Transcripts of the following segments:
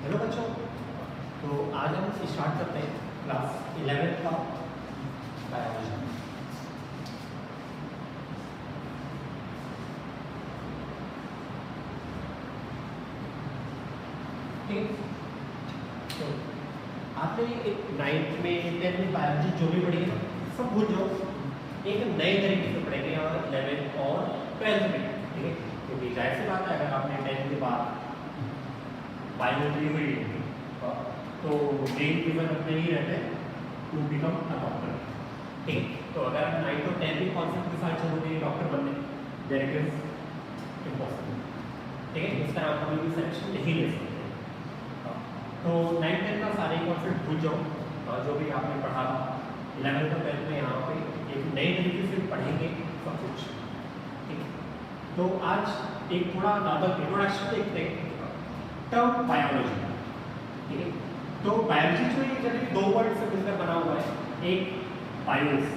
Hello बच्चों, तो आज हम स्टार्ट करते हैं क्लास 11 का बायोलॉजी। ठीक है, तो आपने एक 9th में 10th में बायोलॉजी जो भी पढ़ी है सब भूल जाओ, एक नए तरीके से पढ़ेंगे और 11th और 12th में। ठीक है, क्योंकि जाहिर सी बात है अगर आपने 10th के बाद बायोलॉजी हुई तो मेन रीजन अपने ही रहते हैं टू बिकम अ डॉक्टर। ठीक है, तो अगर आप 9th और 10th के कॉन्सेप्ट के साथ चलोगे डॉक्टर बनने, देयर इट इज इम्पॉसिबल। ठीक है, इसका आप कभी भी सिलेक्शन नहीं ले सकते। तो 9th 10th का सारे कॉन्सेप्ट भूल जाओ, जो भी आपने पढ़ा 11th और 12th में यहाँ पे एक नए तरीके से पढ़ेंगे सब कुछ। ठीक है, तो आज एक थोड़ा नॉर्मल इंट्रोडक्शन देखते हैं टर्म बायोलॉजी। ठीक है, तो बायोलॉजी जो है जनरली दो वर्ड से मिलकर बना हुआ है, एक बायोस,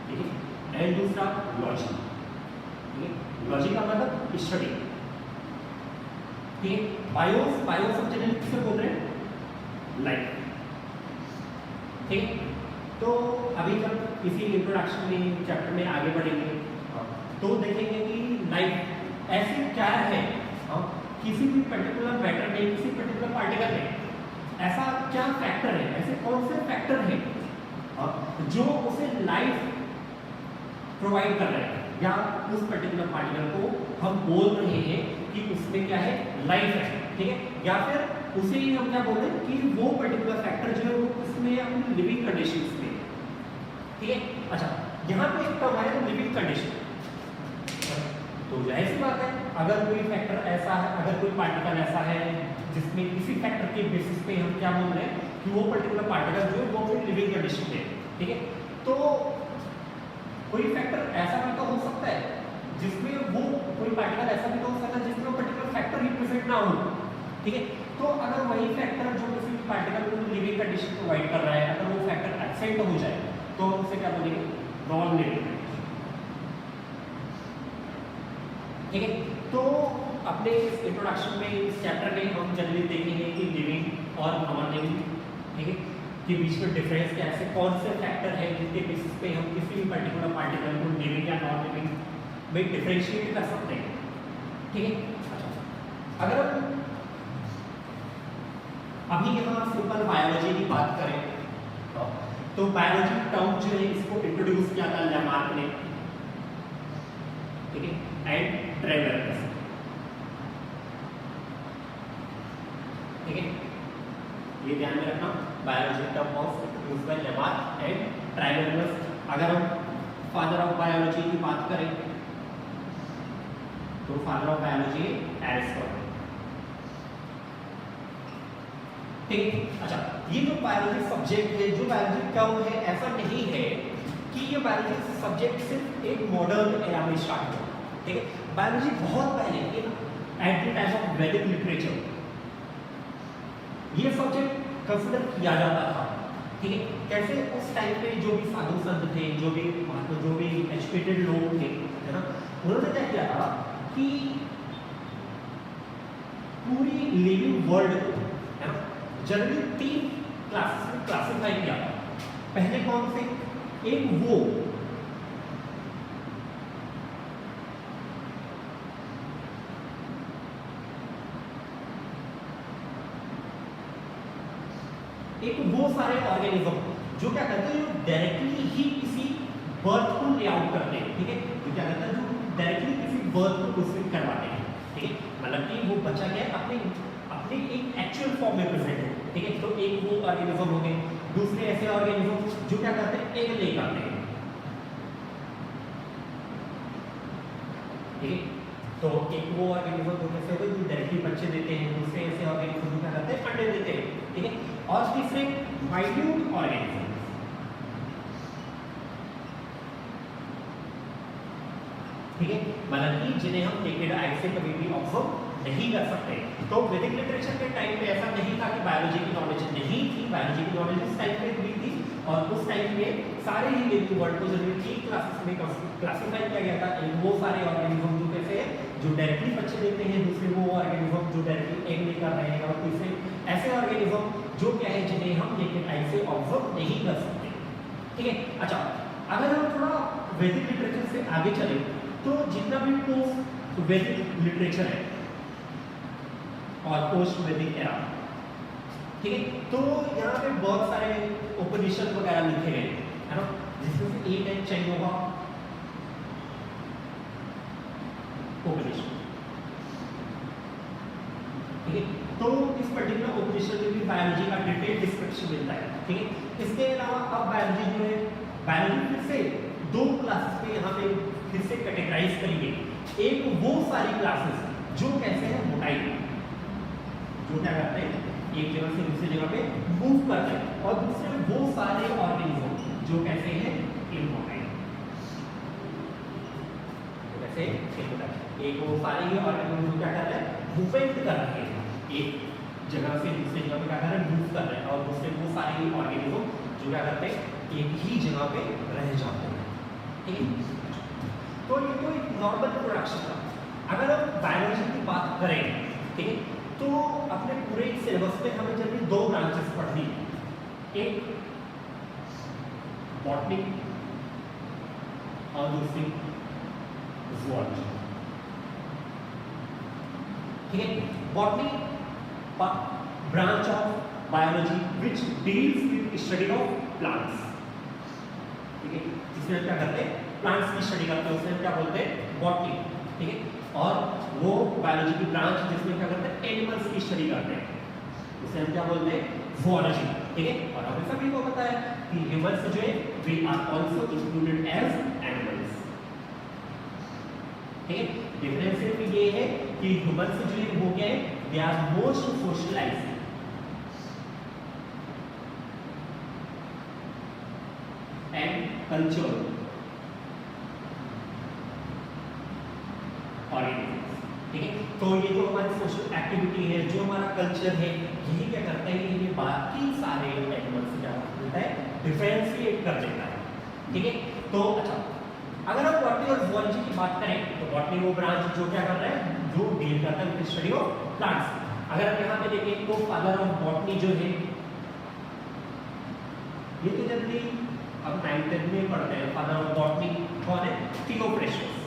ठीक है, एंड दूसरा लॉजी। ठीक है, लॉजी का मतलब स्टडी। ठीक है, बायोस बायोस हम जनरली किससे बोल रहे हैं? लाइफ। ठीक है, तो अभी जब इसी इंट्रोडक्शन में चैप्टर में आगे बढ़ेंगे तो देखेंगे कि लाइफ ऐसी क्या है, किसी भी पर्टिकुलर मैटर में, किसी पर्टिकुलर पार्टिकल में ऐसा क्या फैक्टर है, ऐसे कौन से फैक्टर हैं जो उसे लाइफ प्रोवाइड कर रहे हैं, या उस पर्टिकुलर पार्टिकल को हम बोल रहे हैं कि उसमें क्या है, लाइफ है। ठीक है, या फिर उसे ही हम क्या बोलते हैं कि वो पर्टिकुलर फैक्टर जो है वो उसमें अपनी लिविंग कंडीशंस में। ठीक है, अच्छा यहाँ पे एक टर्म है लिविंग कंडीशन। तो जाहिर सी बात है अगर कोई फैक्टर ऐसा है, अगर कोई पार्टिकल ऐसा है जिसमें किसी फैक्टर के बेसिस पे हम क्या बोल रहे हैं कि वो पर्टिकुलर पार्टिकल जो है वो अपनी लिविंग कंडीशन में। ठीक है, तो कोई फैक्टर ऐसा भी तो हो सकता है जिसमें वो, कोई पार्टिकल ऐसा भी तो हो सकता है जिसमें वो पर्टिकुलर फैक्टर रिप्रेजेंट ना हो। ठीक है, तो अगर वही फैक्टर जो किसी पार्टिकल को लिविंग कंडीशन प्रोवाइड कर रहा है, अगर वो फैक्टर एब्सेंट हो जाए तो हम उसे क्या बोलेंगे? Non living. ठीक है, तो अपने इस इंट्रोडक्शन में, इस चैप्टर में हम जनरली देखेंगे कि लिविंग और नॉन लिविंग, ठीक है, के बीच में डिफरेंस क्या है, ऐसे कौन से फैक्टर हैं जिनके बेसिस पे हम किसी भी पर्टिकुलर पार्टिकल को लिविंग या नॉन लिविंग में डिफरेंशिएट कर सकते हैं। ठीक है, अच्छा अगर हम अभी यहाँ सिंपल बायोलॉजी की बात करें तो बायोलॉजी टर्म जो है इसको इंट्रोड्यूस किया था लैमार्क ने। ठीक है, एंड ट्रेवलर। ठीक है, ये ध्यान में रखना, biology term of introduced by Lamarck and traveller. अगर हम फादर ऑफ बायोलॉजी की बात करें तो फादर ऑफ बायोलॉजी एरिस्टोटल। ठीक है, अच्छा ये जो बायोलॉजी सब्जेक्ट है, जो बायोलॉजी टर्म है, ऐसा नहीं है कि ये बायोलॉजी सब्जेक्ट सिर्फ एक मॉडर्न एरा में स्टार्ट हुआ। ठीक है, बायोलॉजी बहुत पहले एट द टाइम ऑफ वैदिक लिटरेचर ये सब्जेक्ट कंसिडर किया जाता था। ठीक है, कैसे उस टाइम पे जो भी साधु संत थे, जो भी एजुकेटेड लोग थे, है ना, उन्होंने क्या किया था कि पूरी लिविंग वर्ल्ड को, है ना, जनरली 3 क्लासेस में क्लासिफाई किया था। पहले कौन से? एक वो सारे ऑर्गेनिज्म जो क्या करते हैं, जो डायरेक्टली ही किसी बर्थ को ले आउट करते हैं। ठीक है, जो क्या करते हैं, जो डायरेक्टली किसी बर्थ को प्रोसीड करवाते हैं। ठीक है, मतलब कि वो बच्चा क्या है अपने एक एक्चुअल फॉर्म में प्रेजेंट है। ठीक है, तो एक वो ऑर्गेनिज्म हो गए। दूसरे ऐसे ऑर्गेनिज्म जो क्या करते हैं, एग ले करते हैं। ठीक है, तो एक वो ऑर्गेनिज्म होने से जो डायरेक्टली बच्चे देते हैं, दूसरे ऐसे ऑर्गेनिज्म क्या करते हैं, अंडे देते हैं। ठीक है, और तीसरे माइन्यूट ऑर्गेनिज्म। ठीक है, मतलब कि जिन्हें हम नेकेड आई से कभी भी ऑब्जर्व नहीं कर सकते। तो वैदिक लिटरेचर के टाइम पे ऐसा नहीं था कि बायोलॉजी की नॉलेज नहीं थी, बायोलॉजी की नॉलेज उस टाइम पे भी थी, और उस टाइम में सारे ही लिविंग वर्ल्ड को जनरली 3 क्लासेस में क्लासिफाई किया गया था। वो सारे ऑर्गेनिज्म जो कैसे हैं, जो डायरेक्टली बच्चे देते हैं, दूसरे वो ऑर्गेनिज्म जो डायरेक्टली और कोई से ऐसे ऑर्गेनिज्म जो क्या है जिन्हें हम नेकेड आई से ऑब्जर्व नहीं कर सकते, ठीक है। अच्छा, अगर हम थोड़ा वैदिक लिटरेचर से आगे चले तो जितना भी पोस्ट वैदिक लिटरेचर है और पोस्ट वैदिक एरा, ठीक है, तो यहाँ पे बहुत सारे उपनिषद वगैरह लिखे गए है ना, जिसमें से एक है चैनोवा उपनिषद, ठीक है। तो इस पर्टिकुलर उपनिषद में भी बायोलॉजी का डिटेल डिस्क्रिप्शन मिलता है, ठीक है। इसके अलावा अब बायोलॉजी जो है, बायोलॉजी फिर से दो क्लासेस में यहाँ पे फिर से कैटेगराइज करी गई। एक वो सारी क्लासेस जो कैसे हैं मोटाई, जो क्या करते हैं एक जगह से दूसरी जगह पे मूव करते हैं, और दूसरे वो सारे ऑर्गेनिज्म जो कैसे हैं इमोटाइल, जैसे एक वो सारे ही ऑर्गेनिज्म जो क्या कर रहे हैं मूवमेंट कर रहे हैं, एक जगह से दूसरी जगह पे क्या कर रहे हैं मूव कर रहे हैं, और दूसरे वो सारे ही ऑर्गेनिज्म जो क्या करते हैं एक ही जगह पे रह जाते हैं, ठीक है। तो ये तो एक नॉर्मल प्रोडक्शन था। अगर हम बायोलॉजी की बात करें, ठीक है, तो अपने पूरे सिलेबस में हमें जल्दी दो ब्रांचेस पढ़नी है, एक बॉटनी और दूसरी ज़ूलॉजी, ठीक है। Botany branch of biology which deals with study of plants, ठीक है, इसमें क्या करते हैं प्लांट्स की स्टडी करते हैं, उसमें क्या बोलते हैं बॉटनी, ठीक है। और वो बायोलॉजी की ब्रांच जिसमें क्या करते हैं एनिमल्स की स्टडी करते हैं, उसे हम क्या बोलते हैं ज़ूलॉजी, ठीक है। और हमें सभी को पता है कि ह्यूमंस जो है we are also included as animals, ठीक है। डिफरेंस सिर्फ ये है कि ह्यूमंस जो है वो क्या है they are most socialized, and culture organism, ठीक है। तो ये जो हमारी सोशल एक्टिविटी है, जो हमारा कल्चर है, यही क्या करता है कि ये बाकी सारे एनिमल्स से क्या करता है डिफरेंशिएट कर देता है, ठीक है। तो अच्छा, अगर हम बॉटनी और ज़ूलॉजी की बात करें तो बॉटनी वो ब्रांच जो क्या कर रहा है जो डील करता है विद स्टडी ऑफ प्लांट्स। अगर हम यहाँ पे देखें तो फादर ऑफ बॉटनी जो है ये तो जल्दी अब 9th में पढ़ते हैं, फादर ऑफ बॉटनी कौन है थियोफ्रेस्टस,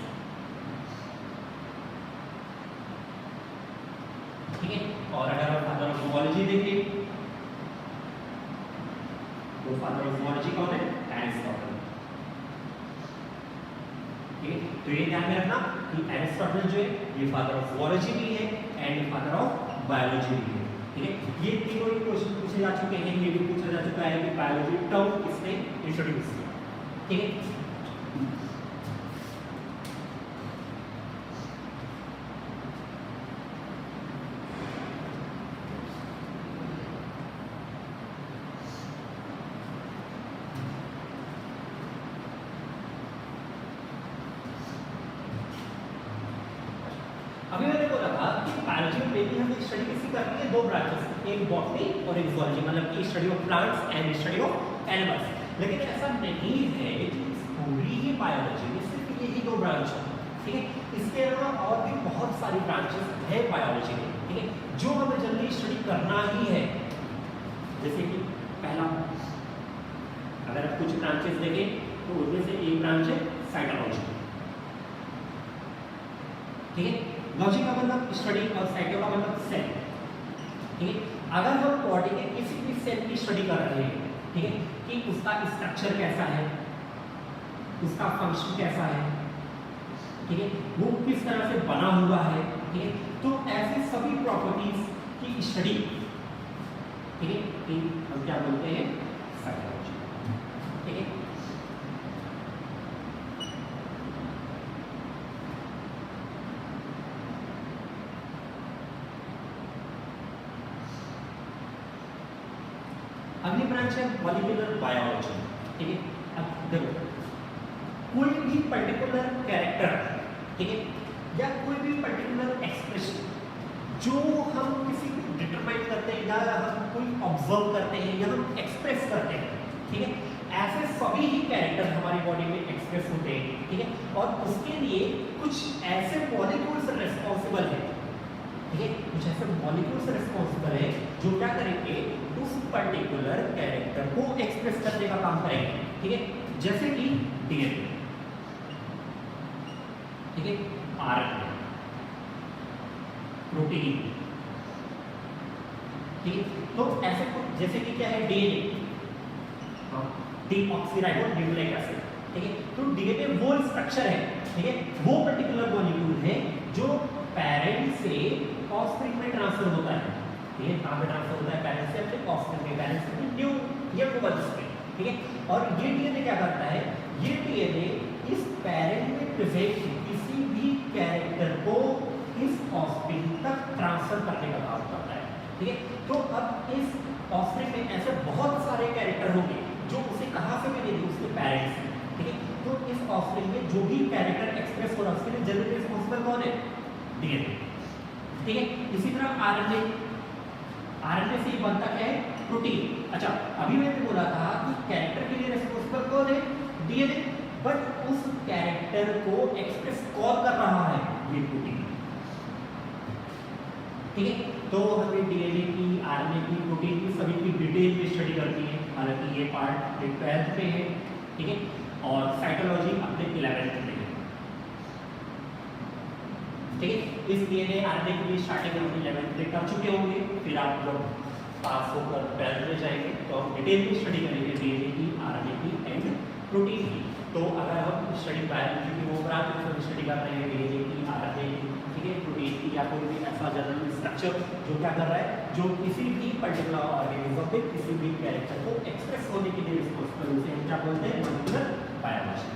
ठीक है। और अगर हम फादर ऑफ ज़ूलॉजी देखें तो फादर ऑफ ज़ूलॉजी कौन है एरिस्टोटल, ठीक है। तो ये ध्यान में रखना कि एरिस्टोटल जो है ये फादर ऑफ ज़ूलॉजी भी है एंड फादर ऑफ बायोलॉजी भी है, ठीक है। ये तीनों ही क्वेश्चन पूछे जा चुके हैं, ये भी पूछा जा चुका है कि बायोलॉजी टर्म किसने इंट्रोड्यूस किया, ठीक है। अभी मैंने बोला था कि बायोलॉजी में मेनली हमें स्टडी किसकी करनी है, दो ब्रांचेस, एक बॉटनी और एक ज़ूलॉजी, मतलब कि study of plants and study of animals. लेकिन ऐसा नहीं है कि पूरी ही बायोलॉजी में सिर्फ यही दो ब्रांच है, ठीक है। इसके अलावा और भी बहुत सारी ब्रांचेस हैं बायोलॉजी में, ठीक है, जो हमें जल्दी स्टडी करना ही है। जैसे कि पहला, अगर आप कुछ ब्रांचेस देखें तो उनमें से एक ब्रांच है साइटोलॉजी, ठीक है। लॉजी का मतलब स्टडी और साइटो का मतलब सेल, ठीक है। अगर हम बॉडी के किसी भी सेल की स्टडी कर रहे हैं, ठीक है, कि उसका स्ट्रक्चर कैसा है, उसका फंक्शन कैसा है, ठीक है, वो किस तरह से बना हुआ है, ठीक है, तो ऐसे सभी प्रॉपर्टीज की स्टडी, ठीक है, कि हम क्या बोलते हैं साइटोलॉजी, ठीक है। अगली ब्रांच है मॉलिक्यूलर बायोलॉजी, ठीक है। अब देखो कोई भी पर्टिकुलर कैरेक्टर, ठीक है, या कोई भी पर्टिकुलर एक्सप्रेशन जो हम किसी को डिटरमाइन करते हैं या हम कोई ऑब्जर्व करते हैं या हम एक्सप्रेस करते हैं, ठीक है, ऐसे सभी ही कैरेक्टर हमारी बॉडी में एक्सप्रेस होते हैं, ठीक है। और उसके लिए कुछ ऐसे मॉलिक्यूल्स रिस्पॉन्सिबल हैं ठीक है, कुछ ऐसे मॉलिक्यूल्स रिस्पॉन्सिबल है जो क्या करेंगे, उस पर्टिकुलर कैरेक्टर को एक्सप्रेस करने का काम करेंगे। ठीक है, जैसे कि डीएनए, ठीक है, आरएनए, प्रोटीन, ठीक है। तो ऐसे कुछ जैसे कि क्या है, डीएनए, डीऑक्सीराइबोन्यूक्लिक एसिड, ठीक है। तो डीएनए वो स्ट्रक्चर है, ठीक है, वो पर्टिकुलर मॉलिक्यूल है जो पेरेंट से ऑफस्प्रिंग में ट्रांसफर होता है। ठीक है, कहां पे ट्रांसफर होता है, पेरेंट से अपने ऑफस्प्रिंग में, पेरेंट से अपने न्यू यंग बर्ड्स में। ठीक है, और ये डीएनए क्या करता है, ये डीएनए इस पेरेंट में प्रेजेंट किसी भी कैरेक्टर को इस ऑफस्प्रिंग तक ट्रांसफर करने का काम करता है। ठीक है, तो अब इस ऑफस्प्रिंग में ऐसे बहुत सारे कैरेक्टर होंगे जो उसे कहां से मिलेंगे, उसके पेरेंट्स से। ठीक है, तो इस ऑफस्प्रिंग में जो भी कैरेक्टर एक्सप्रेस हो रहा है उसके लिए जनरली रिस्पॉन्सिबल कौन है, डीएनए। ठीक है, इसी तरह आरएनए, आरएनए से बनता क्या है, प्रोटीन। अच्छा, अभी मैंने बोला था कि कैरेक्टर के लिए रिस्पॉन्सिबल कौन है, डीएनए, बट उस कैरेक्टर को एक्सप्रेस कौन कर रहा है, ये प्रोटीन। ठीक है, तो हमने डीएनए की, आरएनए की, प्रोटीन की, सभी की डिटेल में स्टडी करनी है। हालांकि ये पार्ट 12th में है, ठीक है, और साइटोलॉजी अपने 11th में है। ठीक है, इस डीएनए आरएनए की स्टार्टिंग हम 11th में कर चुके होंगे, फिर आप जब पास होकर 12th में जाएंगे तो हम डिटेल में स्टडी करेंगे डीएनए की, आरएनए की एंड प्रोटीन की। तो अगर हम स्टडी बायोलॉजी की वो ब्रांच में स्टडी कर रहे हैं डीएनए की, आरएनए की, ठीक है, प्रोटीन की, या कोई भी ऐसा जनरल स्ट्रक्चर जो क्या कर रहा है, जो किसी भी पर्टिकुलर ऑर्गेनिज्म में किसी भी कैरेक्टर को एक्सप्रेस होने के लिए रिस्पॉन्सिबल, उसे हम क्या बोलते हैं, मॉलिक्यूलर बायोलॉजी।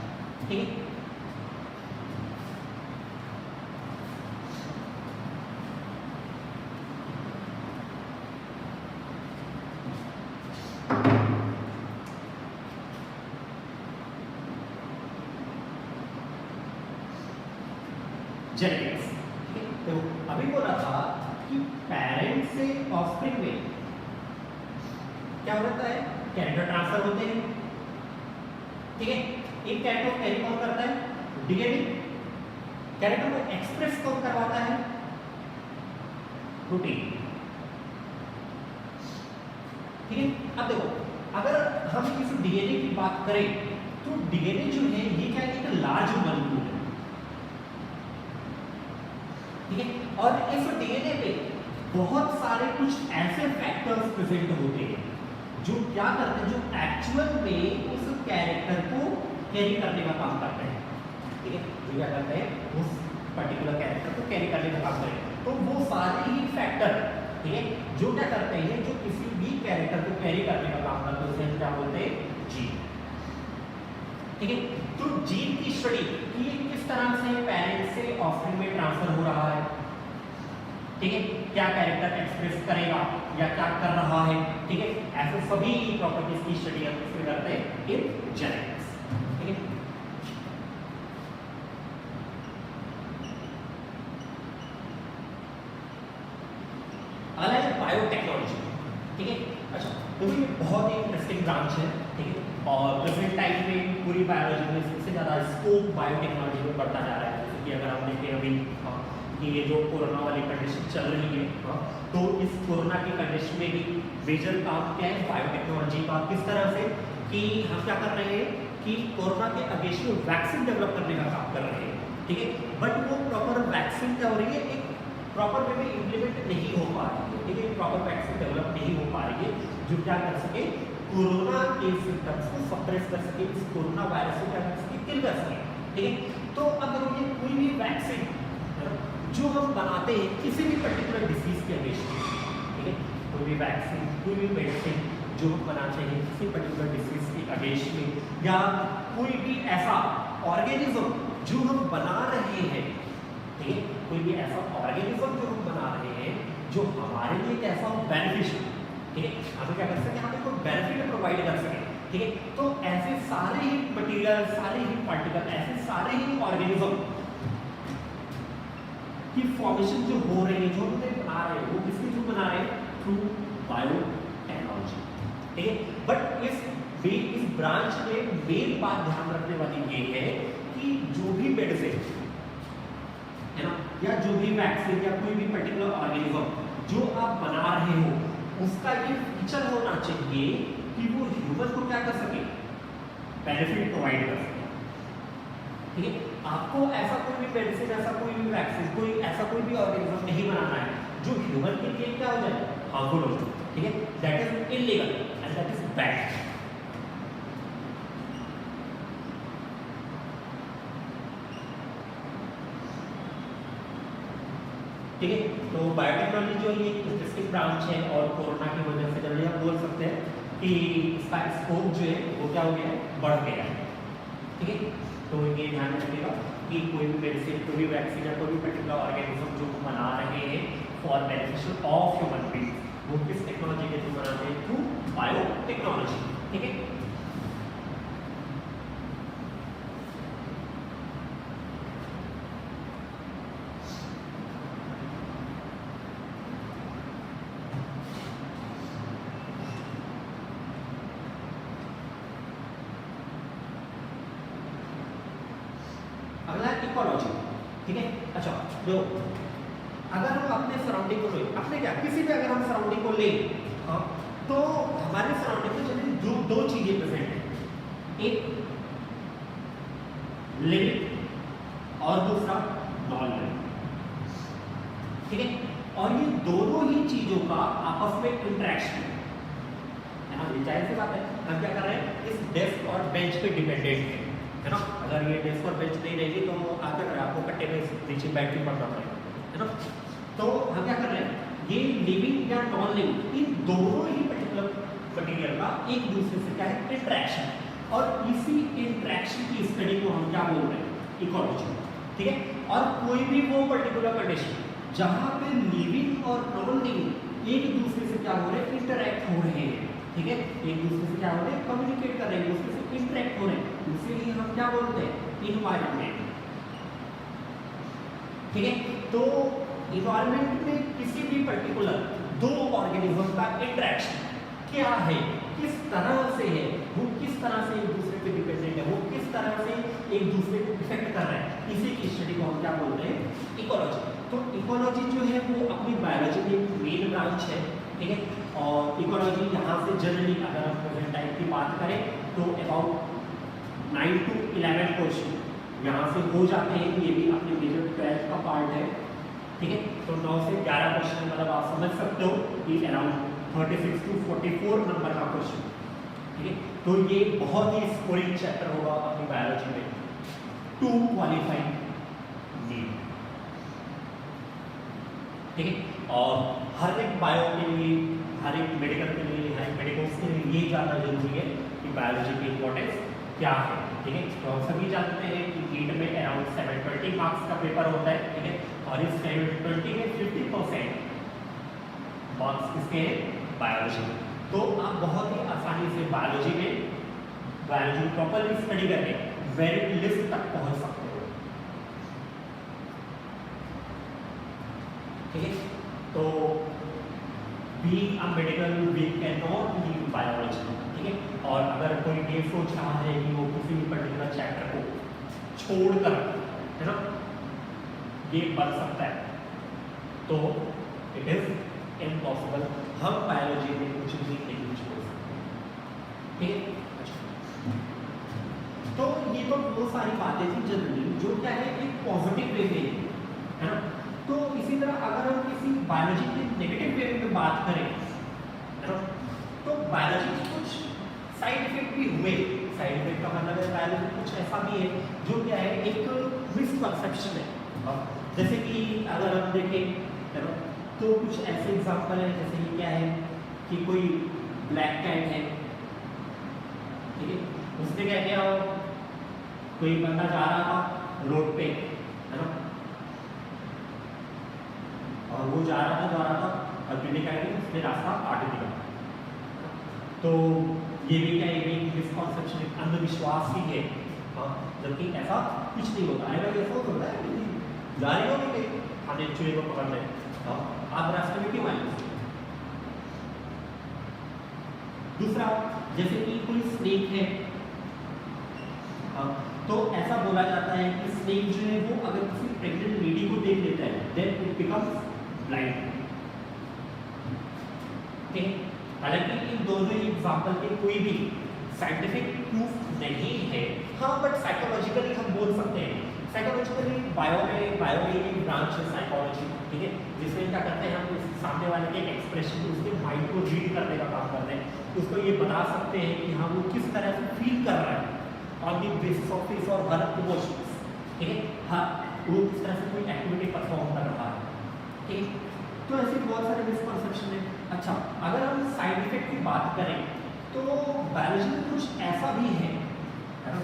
ठीक है, जेनेटिक्स। तो अभी बोला था कि पेरेंट से ऑफस्प्रिंग में क्या होता है, कैरेक्टर ट्रांसफर होते हैं। ठीक है, एक कैरेक्टर को कैरी कौन करता है, डीएनए, कैरेक्टर को एक्सप्रेस कौन करवाता है, प्रोटीन। ठीक है, अब देखो, अगर हम इस डीएनए की बात करें तो डीएनए जो है ये क्या है, एक लार्ज मॉलिक्यूल है। ठीक है, और इस डीएनए पे बहुत सारे कुछ ऐसे फैक्टर्स प्रेजेंट होते हैं जो क्या करते हैं, जो एक्चुअल में उस कैरेक्टर को कैरी करने का काम करते हैं। ठीक है, जो क्या करते हैं, उस पर्टिकुलर कैरेक्टर को कैरी करने का काम करें। तो वो सारे ही फैक्टर, ठीक है, जो क्या करते हैं, जो किसी भी कैरेक्टर को कैरी करने का काम करते हैं, उसे क्या बोलते हैं, जीन। ठीक है, तो जीन की स्टडी कि किस तरह से पेरेंट से ऑफस्प्रिंग में ट्रांसफर हो रहा है। ठीक है, क्या कैरेक्टर एक्सप्रेस करेगा या क्या कर रहा है। ठीक है, ऐसे सभी प्रॉपर्टीज की स्टडी हम इसमें करते हैं इन जेनेटिक्स। ठीक है, अगला है बायोटेक्नोलॉजी। ठीक है, अच्छा, तो ये बहुत ही इंटरेस्टिंग ब्रांच है। ठीक है, और प्रेजेंट टाइम में पूरी बायोलॉजी में सबसे ज़्यादा स्कोप बायोटेक्नोलॉजी में बढ़ता जा रहा है। जैसे कि अगर हम देखें अभी कि ये जो कोरोना वाली कंडीशन चल रही है, तो इस कोरोना की कंडीशन में भी मेजर काम क्या है, बायोटेक्नोलॉजी का। किस तरह से कि हम क्या कर रहे हैं कि कोरोना के अगेंस्ट में वैक्सीन डेवलप करने का काम कर रहे हैं। ठीक है, बट वो प्रॉपर वैक्सीन क्या हो रही है, एक प्रॉपर वे में इम्प्लीमेंट नहीं हो पा रही है। ठीक है, प्रॉपर वैक्सीन डेवलप नहीं हो पा रही है जो क्या कर सके, कोरोना के सिम्टम्स को सप्रेस कर सके, इस कोरोना वायरस को क्या कर सके, किल कर सके। ठीक है, तो अगर ये कोई भी वैक्सीन जो हम बनाते हैं किसी भी पर्टिकुलर डिसीज के अगेंस्ट में, ठीक है, कोई भी वैक्सीन, कोई भी मेडिसिन जो हम बनाते हैं किसी पर्टिकुलर डिसीज के अगेंस्ट में, या कोई भी ऐसा ऑर्गेनिज्म जो हम बना रहे हैं, ठीक है, कोई भी ऐसा ऑर्गेनिज्म जो हम बना रहे हैं जो हमारे लिए कैसा बेनिफिशियल, ठीक है, हमें क्या कर सके, हमें कोई बेनिफिट प्रोवाइड कर सके। ठीक है, तो ऐसे सारे ही मटीरियल, सारे ही पार्टिकल, ऐसे सारे ही ऑर्गेनिज्म की फॉर्मेशन जो हो रही है, जो हम बना रहे हैं, वो किसके थ्रू बना रहे हैं, थ्रू बायोटेक्नोलॉजी। ठीक है, बट इस ब्रांच में मेन बात ध्यान रखने वाली ये है कि जो भी मेडिसिन है ना, या जो भी वैक्सीन या कोई भी पर्टिकुलर ऑर्गेनिज्म जो आप बना रहे हो, उसका ये फीचर होना चाहिए कि वो ह्यूमन को क्या कर सके, बेनिफिट प्रोवाइड कर सके। ठीक है, आपको ऐसा कोई भी मेडिसिन, ऐसा कोई भी वैक्सीन, कोई ऐसा कोई भी ऑर्गेनिज्म नहीं बनाना है जो ह्यूमन के लिए क्या हो जाए, हार्मफुल हो जाए। ठीक है, that is illegal and that is bad. ठीक है, तो बायोटेक्नोलॉजी जो ये स्पेसिफिक ब्रांच है और कोरोना की वजह से जनरली आप बोल सकते हैं कि इसका स्कोप जो है वो क्या हो गया है, बढ़ गया है। ठीक है, तो ये ध्यान रखिएगा कि कोई भी मेडिसिन, कोई भी वैक्सीन या कोई भी पर्टिकुलर ऑर्गेनिज्म जो बना रहे हैं for beneficial of human beings, वो किस टेक्नोलॉजी के थ्रू बनाते हैं, थ्रू बायोटेक्नोलॉजी। ठीक है, अगला इकोलॉजी। ठीक है, अच्छा, जो अगर हम अपने सराउंडिंग को लें, अपने क्या किसी भी अगर हम सराउंडिंग को लें, हाँ, तो हमारे सराउंडिंग में जनरली दो चीजें प्रेजेंट हैं, एक लिविंग और दूसरा नॉन लिविंग। ठीक है, और ये दोनों ही चीजों का आपस में इंटरेक्शन है ना, जाहिर सी बात है। हम क्या कर रहे हैं, इस डेस्क और बेंच पे डिपेंडेंट है ना। अगर ये डेस्क और बेंच नहीं रहेगी तो आपको कट्टे में नीचे बैठ के पढ़ना पड़ेगा, है ना। तो हम क्या कर रहे हैं, ये लिविंग या नॉन लिविंग, इन दोनों ही पर्टिकुलर मटेरियल का एक दूसरे से क्या है, इंटरेक्शन, और इसी इंटरेक्शन की स्टडी को हम क्या बोल रहे हैं, इकोलॉजी। ठीक है, और कोई भी वो पर्टिकुलर कंडीशन जहाँ पे लिविंग और नॉन लिविंग एक दूसरे से क्या हो रहे हैं, इंटरेक्ट हो रहे हैं। ठीक है, एक दूसरे से क्या हो रहे हैं, कम्युनिकेट कर रहे हैं, एक दूसरे से इंटरेक्ट हो रहे हैं, इसीलिए हम क्या बोलते हैं, इन्वायरमेंट। ठीक है, तो इन्वायरमेंट में किसी भी पर्टिकुलर दो ऑर्गेनिज्म का इंटरेक्शन क्या है, किस तरह से है, वो किस तरह से एक दूसरे पे डिपेंडेंट है, वो किस तरह से एक दूसरे को इफेक्ट कर रहे हैं, इसी की स्टडी को हम क्या बोलते हैं, इकोलॉजी। तो इकोलॉजी जो है वो अपनी बायोलॉजी की एक मेन ब्रांच है। ठीक है, और इकोलॉजी यहाँ से जनरली अगर हम प्रेजेंट टाइम की बात करें तो अबाउट 9 to 11 क्वेश्चन यहाँ से हो जाते हैं, ये भी अपने मेजर 12 का पार्ट है। ठीक है, तो 9 से 11 क्वेश्चन मतलब आप समझ सकते हो कि अराउंड 36 to 44 नंबर का क्वेश्चन। ठीक है, तो ये बहुत ही स्कोरिंग चैप्टर होगा अपनी बायोलॉजी में, टू क्वालिफाइंग नीड। ठीक है, और हर एक बायो के लिए, हर एक मेडिकल के लिए, हर एक मेडिकल्स के लिए ये जानना जरूरी है कि बायोलॉजी की इंपॉर्टेंस क्या है। ठीक है, तो हम सभी जानते हैं कि नीट में अराउंड 720 मार्क्स का पेपर होता है। ठीक है, और इस 720 में 50% मार्क्स किसके हैं, बायोलॉजी में। तो आप बहुत ही आसानी से बायोलॉजी में बायोलॉजी प्रॉपरली स्टडी करके मेरिट लिस्ट तक पहुंच सकते हो। ठीक है, तो being a medical we can not leave biology. ठीक है, और अगर कोई ये सोच रहा है कि वो किसी भी पर्टिकुलर चैप्टर को छोड़कर, है ना, ये पढ़ सकता है, तो इट इज इम्पॉसिबल। हम बायोलॉजी में कुछ भी नहीं छोड़ सकते। ठीक है, तो ये तो वो सारी बातें थी जनरली जो क्या है एक पॉजिटिव वे में, है ना। तो इसी तरह अगर हम किसी बायोलॉजी के नेगेटिव वे में बात करें, है ना, तो बायोलॉजी के कुछ साइड इफेक्ट भी हुए। साइड इफेक्ट का मतलब है बायोलॉजी कुछ ऐसा भी है जो क्या है एक मिसकंसेप्शन है। जैसे कि अगर हम देखें, है ना, तो कुछ ऐसे एग्जांपल है, जैसे कि क्या है कि कोई ब्लैक कैट है, ठीक है, उसने क्या किया, कोई बंदा जा रहा था रोड पे, है ना, और वो जा रहा था और बिल्ली क्या है उसने रास्ता काट दिया। तो ये भी क्या है, एक मिसकॉन्सेप्शन, एक अंधविश्वास ही है। जबकि ऐसा कुछ नहीं होता है। ऐसा होता है कि जा रही होगी कहीं खाने चूहे को पकड़ने, आप रास्ते में क्यों आए। दूसरा, जैसे कि कोई स्नेक है, तो ऐसा बोला जाता है कि स्नेक जो है वो अगर किसी प्रेग्नेंट लेडी को देख लेता है देन इट बिकम्स ब्लाइंड। ठीक है, हालांकि इन दोनों एग्जांपल के कोई भी साइंटिफिक प्रूफ नहीं है, हाँ बट साइकोलॉजिकली हम बोल सकते हैं। साइकोलॉजिकली बायो में एक ब्रांच है साइकोलॉजी, ठीक है, जिसमें क्या करते हैं हम उस सामने वाले के एक्सप्रेशन उसके माइंड को रीड करने का काम करते हैं, उसको ये बता सकते हैं कि हाँ वो किस तरह से फील कर रहा है on the basis of his और हर इमोशंस। ठीक है, हाँ वो किस तरह से कोई एक्टिविटी परफॉर्म कर रहा है। ठीक है, तो ऐसे बहुत सारे मिसकंसेप्शन है। अच्छा, अगर हम साइड इफेक्ट की बात करें तो बायोलॉजी में कुछ ऐसा भी है ना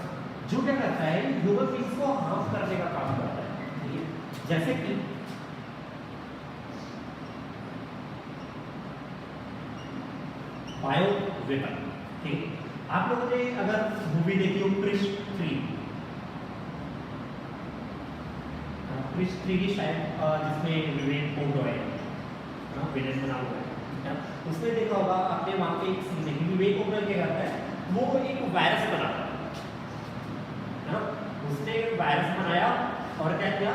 जो क्या करता है ह्यूमन बींग्स को हार्म करने का काम करता है। ठीक है, जैसे कि बायो वेपन। ठीक है, आप लोगों ने अगर मूवी देखी हो क्रिश 3 की शायद, जिसमें विवेक ओबरॉय विलेन बना हुआ है, उसमें देखा होगा आपने वहाँ पे एक सीन देखी, विवेक ओबरॉय क्या करता है वो एक वायरस बनाता है ना, उसने वायरस बनाया और क्या किया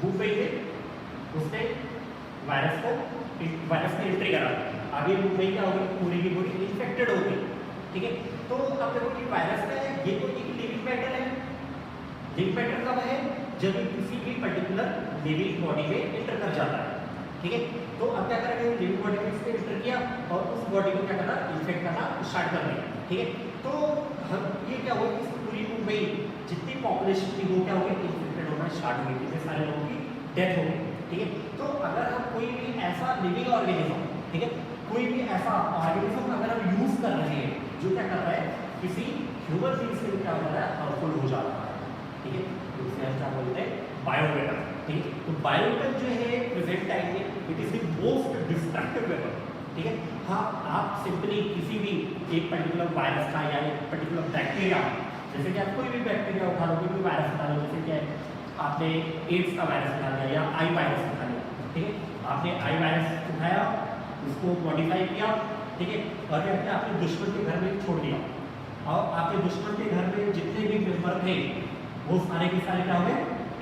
वो पे उसने वायरस में एंट्री करा, आगे वो पे क्या हो गई पूरी की पूरी इन्फेक्टेड हो गई। ठीक है, तो अब देखो ये वायरस का है, ये तो एक लिविंग मैटर है। लिविंग मैटर कब है जब किसी भी पर्टिकुलर लिविंग बॉडी में एंटर कर जाता है। ठीक है, तो अब क्या करेंगे लिविंग बॉडी में इसने एंटर किया और उस बॉडी को क्या करना इन्फेक्ट करना स्टार्ट कर दिया। ठीक है, तो हम ये क्या हुआ इस पूरी मुंबई जितनी पॉपुलेशन थी वो क्या हो गई इन्फेक्टेड होना स्टार्ट हो गई, कितने सारे लोगों की डेथ हो गई। ठीक है, तो अगर हम कोई भी ऐसा लिविंग ऑर्गेनिज्म, ठीक है, कोई भी ऐसा ऑर्गेनिज्म अगर हम यूज कर रहे हैं जो क्या कर रहा है किसी ह्यूमन बीइंग से क्या हो रहा है हार्मफुल हो जा रहा है। ठीक है, तो उसे हम क्या बोलते हैं बायोवेपन। ठीक है, तो बायोवेपन जो है प्रेजेंट टाइम में it is the most destructive weapon. ठीक है, हाँ आप सिंपली किसी भी एक पर्टिकुलर वायरस का या एक पर्टिकुलर बैक्टीरिया, जैसे कि आप कोई भी बैक्टीरिया उठा लो, कोई भी वायरस उठा लो, जैसे कि आपने एड्स का वायरस उठा लिया या आई वायरस उठा लिया। ठीक है, आपने आई वायरस उठाया, उसको मॉडिफाई किया, ठीक है, और क्या किया आपने दुश्मन के घर में छोड़ दिया और आपके दुश्मन के घर में जितने भी मेंबर थे वो सारे के सारे क्या हो गए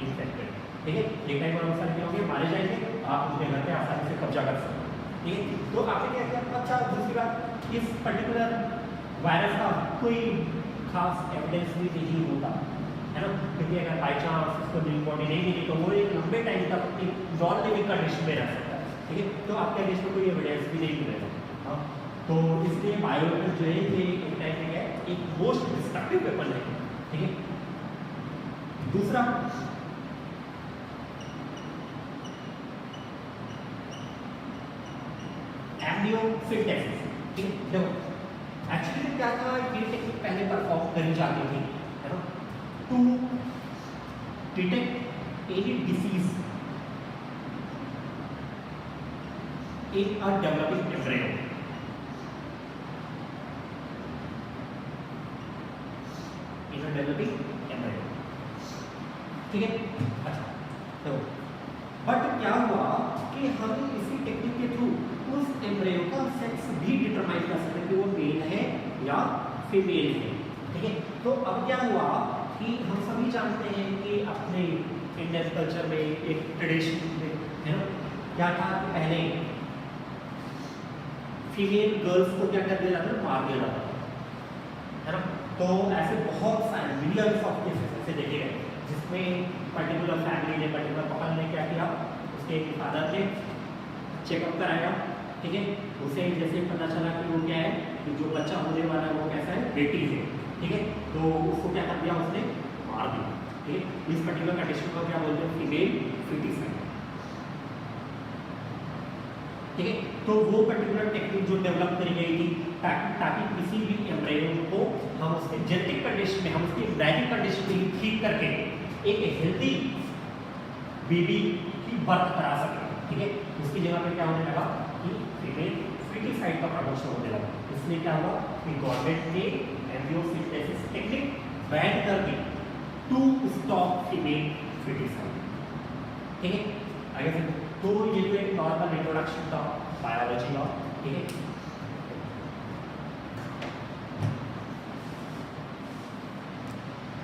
इन्फेक्टेड। ठीक है, एक टाइम पर वो सारे क्या होंगे मारे जाएंगे, आप उनके घर पे आसानी से कब्जा कर सकते हैं। ठीक है, तो आपने क्या किया। अच्छा, दूसरी बात इस पर्टिकुलर वायरस का कोई खास एविडेंस भी नहीं होता है ना, क्योंकि अगर बाई चांस उसको लिविंग बॉडी नहीं मिली तो वो एक लंबे टाइम तक एक नॉन लिविंग कंडीशन में रह सकता है। ठीक है, तो आपके अगेंस्ट में कोई एविडेंस भी नहीं मिलेगा। हाँ, तो इसलिए बायोवेपन जो है ये एक टाइप का है एक मोस्ट डिस्ट्रक्टिव वेपन है। ठीक है, दूसरा एम्नियोफिल्टेसिस। ठीक है, देखो एक्चुअली क्या था ये टेक्निक पहले परफॉर्म करी जाती थी है ना to detect any disease in a developing embryo। In a developing embryo। ठीक है, अच्छा तो बट क्या हुआ कि हम इसी टेक्निक के थ्रू उस एम्ब्रियो का सेक्स भी डिटरमाइन कर सकते हैं कि वो मेल है या फीमेल है। ठीक है, तो अब क्या हुआ कि हम सभी जानते हैं कि अपने इंडियन कल्चर में एक ट्रेडिशन में है ना क्या था कि पहले फीमेल गर्ल्स को क्या कर दिया जाता है मार दिया जाता है ना। तो ऐसे बहुत सारे मिलियंस ऑफ केसेस ऐसे देखे गए जिसमें पर्टिकुलर फैमिली ने पर्टिकुलर कपल ने क्या किया उसके फादर ने चेकअप कराया। ठीक है, उसे जैसे पता चला कि वो क्या है कि जो बच्चा होने वाला है वो कैसा है बेटी है। ठीक है, तो उसको क्या कर दिया उसने मार दिया। ठीक है, इस पर्टिकुलर कंडीशन को क्या बोलते हैं फीमेल फिटिसाइड। ठीक है, तो वो पर्टिकुलर टेक्निक जो डेवलप करी गई थी ताकि किसी भी एम्ब्रियो को हम उसके जेनेटिक कंडीशन में हम उसकी एम्ब्रायनिक कंडीशन में ठीक करके एक हेल्दी बेबी की बर्थ करा सके। ठीक है, उसकी जगह पे क्या होने लगा कि फीमेल फिटिसाइड का प्रमोशन होने लगा। इसलिए क्या हुआ कि गवर्नमेंट ने एम्ब्रियोसिंथेसिस टेक्निक बैन कर दी टू स्टॉप फीमेल फिटिसाइड। ठीक है, आगे तो ये जो एक नॉर्मल इंट्रोडक्शन था बायोलॉजी का। ठीक है,